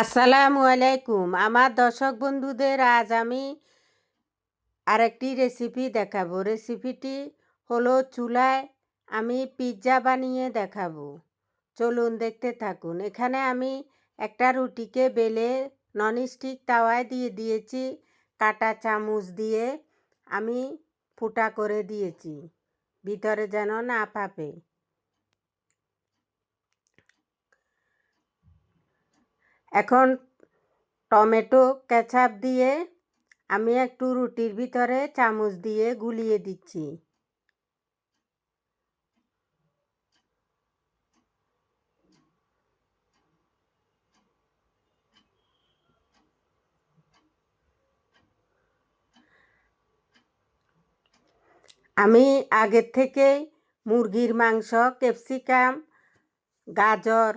আসসালামু আলাইকুম। আমার দর্শক বন্ধুদের আজ আমি আরেকটি রেসিপি দেখাবো। রেসিপিটি হলো চুলায় আমি পিৎজা বানিয়ে দেখাবো। চলুন দেখতে থাকুন। এখানে আমি একটা রুটিকে বেলে ননস্টিক তাওয়ায় দিয়ে দিয়েছি। কাঁটা চামচ দিয়ে আমি ফুটা করে দিয়েছি, ভিতরে যেন না ফাঁপে। এখন টমেটো কেচাপ দিয়ে আমি একটু রুটির ভিতরে চামচ দিয়ে গুলিয়ে দিচ্ছি। আমি আগের থেকে মুরগির মাংস, ক্যাপসিকাম, গাজর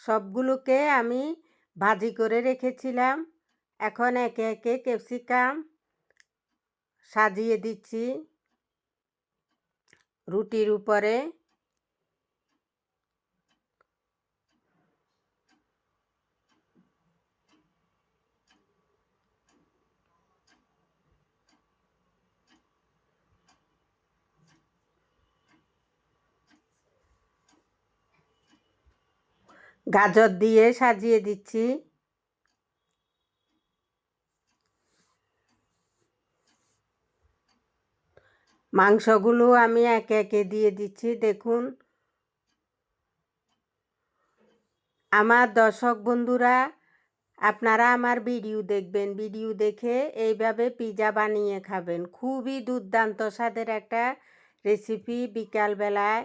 সবগুলোকে আমি ভাজি করে রেখেছিলাম। এখন একে একে ক্যাপসিকাম সাজিয়ে দিচ্ছি রুটির উপরে। গাজর দিয়ে সাজিয়ে দিচ্ছি। মাংসগুলো আমি একে একে দিয়ে দিচ্ছি। দেখুন, আমার দর্শক বন্ধুরা, আপনারা আমার ভিডিও দেখবেন, ভিডিও দেখে এইভাবে পিৎজা বানিয়ে খাবেন। খুবই দুর্দান্ত স্বাদের একটা রেসিপি। বিকালবেলায়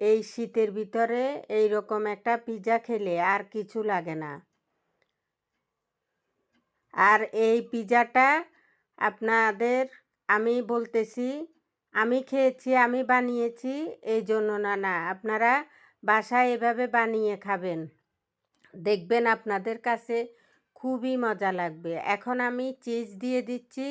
এই শীতের ভিতরে এই রকম একটা পিৎজা খেলে আর কিছু লাগে না। আর এই পিৎজাটা আপনাদের আমি বলতেছি, আমি খেয়েছি, আমি বানিয়েছি, এই জন্য না, আপনারা বাসায় এভাবে বানিয়ে খাবেন, দেখবেন আপনাদের কাছে খুবই মজা লাগবে। এখন আমি চিজ দিয়ে দিচ্ছি।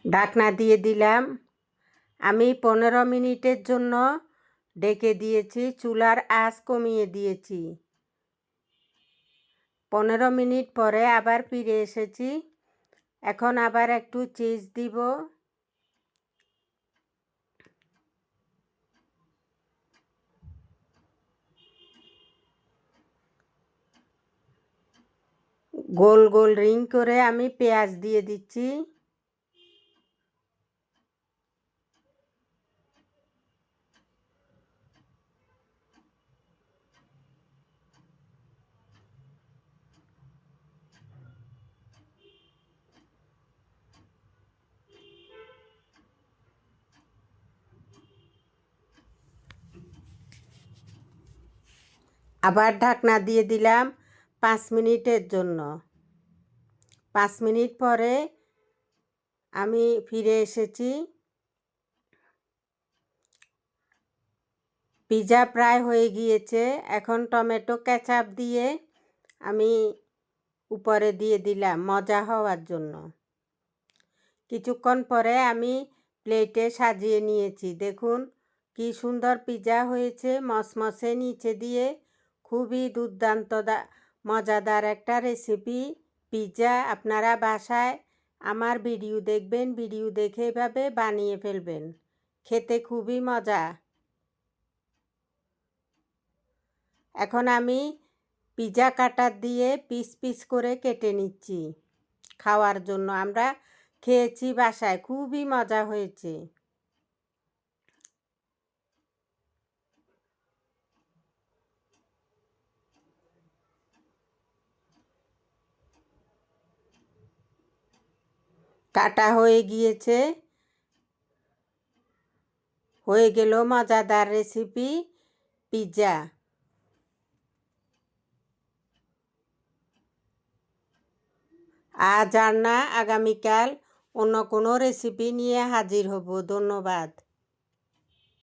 ঢাকনা দিয়ে দিলাম। আমি 15 মিনিটের জন্য ঢেকে দিয়েছি, চুলার আঁচ কমিয়ে দিয়েছি। 15 মিনিট পরে আবার ফিরে এসেছি। এখন আবার একটু চিজ দিব। গোল গোল রিং করে আমি পেঁয়াজ দিয়ে দিচ্ছি। আবার ঢাকনা দিয়ে দিলাম 5 মিনিটের জন্য। 5 মিনিট পরে আমি ফিরে এসেছি। পিৎজা প্রায় হয়ে গিয়েছে। এখন টমেটো কেচাপ দিয়ে আমি উপরে দিয়ে দিলাম মজা হওয়ার জন্য। কিছুক্ষণ পরে আমি প্লেটে সাজিয়ে নিয়েছি। দেখুন কি সুন্দর পিৎজা হয়েছে, মসমসে নিচে দিয়ে। খুবই দুর্দান্ত মজাদার একটা রেসিপি পিৎজা। আপনারা বাসায় আমার ভিডিও দেখবেন, ভিডিও দেখে এভাবে বানিয়ে ফেলবেন, খেতে খুবই মজা। এখন আমি পিৎজা কাটার দিয়ে পিস পিস করে কেটে নিচ্ছি খাওয়ার জন্য। আমরা খেয়েছি বাসায়, খুবই মজা হয়েছে। কাটা হয়ে গিয়েছে। হয়ে গেল মজাদার রেসিপি পিৎজা। আজ আর না, আগামীকাল অন্য কোনো রেসিপি নিয়ে হাজির হব। ধন্যবাদ।